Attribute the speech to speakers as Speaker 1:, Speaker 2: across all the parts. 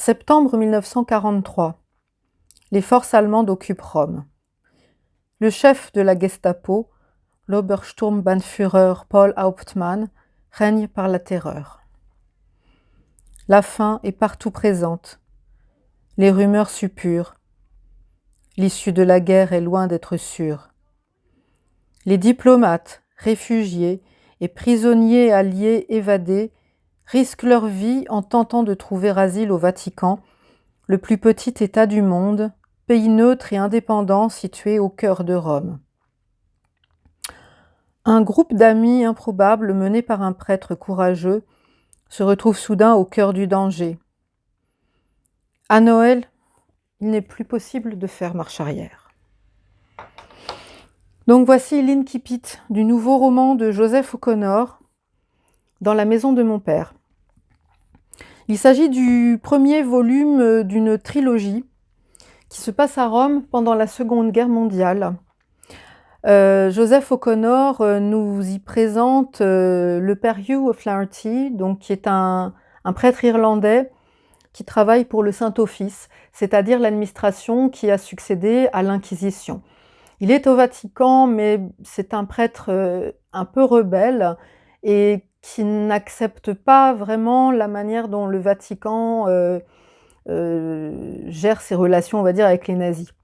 Speaker 1: Septembre 1943. Les forces allemandes occupent Rome. Le chef de la Gestapo, l'Obersturmbannführer Paul Hauptmann, règne par la terreur. La faim est partout présente. Les rumeurs suppurent. L'issue de la guerre est loin d'être sûre. Les diplomates, réfugiés et prisonniers alliés évadés risquent leur vie en tentant de trouver asile au Vatican, le plus petit État du monde, pays neutre et indépendant situé au cœur de Rome. Un groupe d'amis improbables mené par un prêtre courageux se retrouve soudain au cœur du danger. À Noël, il n'est plus possible de faire marche arrière. Donc voici l'incipit du nouveau roman de Joseph O'Connor, Dans la maison de mon père. Il s'agit du premier volume d'une trilogie qui se passe à Rome pendant la Seconde Guerre mondiale. Joseph O'Connor nous y présente le père Hugh O'Flaherty, donc, qui est un prêtre irlandais qui travaille pour le Saint-Office, c'est-à-dire l'administration qui a succédé à l'Inquisition. Il est au Vatican, mais c'est un prêtre un peu rebelle et qui n'accepte pas vraiment la manière dont le Vatican gère ses relations, on va dire, avec les nazis.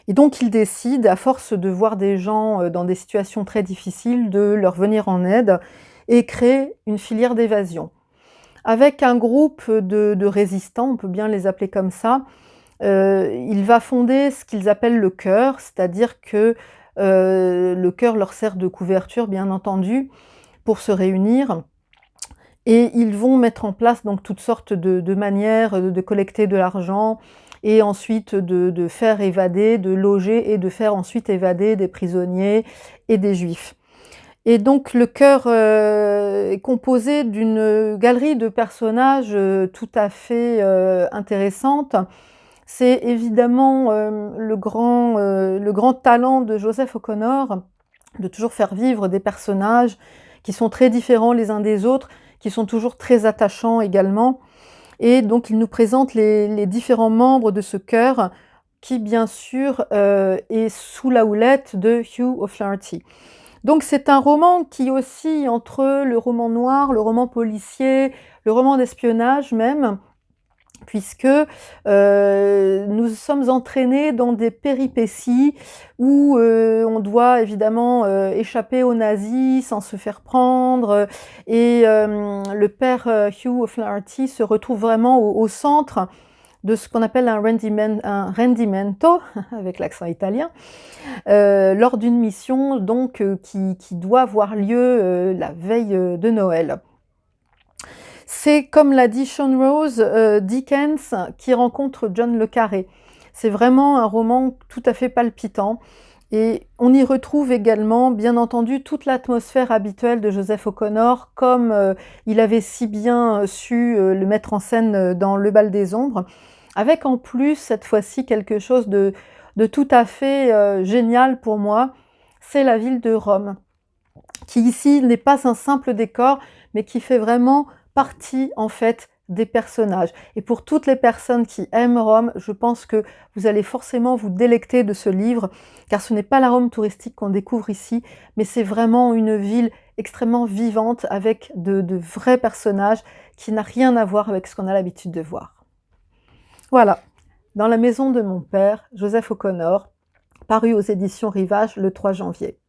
Speaker 1: Et donc il décide, à force de voir des gens dans des situations très difficiles, de leur venir en aide et crée une filière d'évasion. Avec un groupe de résistants, on peut bien les appeler comme ça, il va fonder ce qu'ils appellent le chœur, c'est-à-dire que le chœur leur sert de couverture, bien entendu, pour se réunir. Et ils vont mettre en place donc toutes sortes de manières de collecter de l'argent et ensuite de faire évader, de loger et de faire ensuite évader des prisonniers et des juifs. Et donc le chœur est composé d'une galerie de personnages tout à fait intéressante. C'est évidemment le grand talent de Joseph O'Connor de toujours faire vivre des personnages qui sont très différents les uns des autres, qui sont toujours très attachants également. Et donc il nous présente les différents membres de ce chœur qui bien sûr est sous la houlette de Hugh O'Flaherty. Donc c'est un roman qui oscille entre le roman noir, le roman policier, le roman d'espionnage même, puisque nous sommes entraînés dans des péripéties où on doit évidemment échapper aux nazis sans se faire prendre, et le père Hugh O'Flaherty se retrouve vraiment au centre de ce qu'on appelle un rendimento, avec l'accent italien, lors d'une mission donc qui doit avoir lieu la veille de Noël. C'est, comme l'a dit Sean Rose, Dickens qui rencontre John le Carré. C'est vraiment un roman tout à fait palpitant. Et on y retrouve également, bien entendu, toute l'atmosphère habituelle de Joseph O'Connor, comme il avait si bien su le mettre en scène dans Le Bal des Ombres, avec en plus, cette fois-ci, quelque chose de tout à fait génial pour moi, c'est la ville de Rome, qui ici n'est pas un simple décor, mais qui fait vraiment partie en fait des personnages. Et pour toutes les personnes qui aiment Rome, je pense que vous allez forcément vous délecter de ce livre, car ce n'est pas la Rome touristique qu'on découvre ici, mais c'est vraiment une ville extrêmement vivante avec de vrais personnages qui n'a rien à voir avec ce qu'on a l'habitude de voir. Voilà, Dans la maison de mon père, Joseph O'Connor, paru aux éditions Rivage le 3 janvier.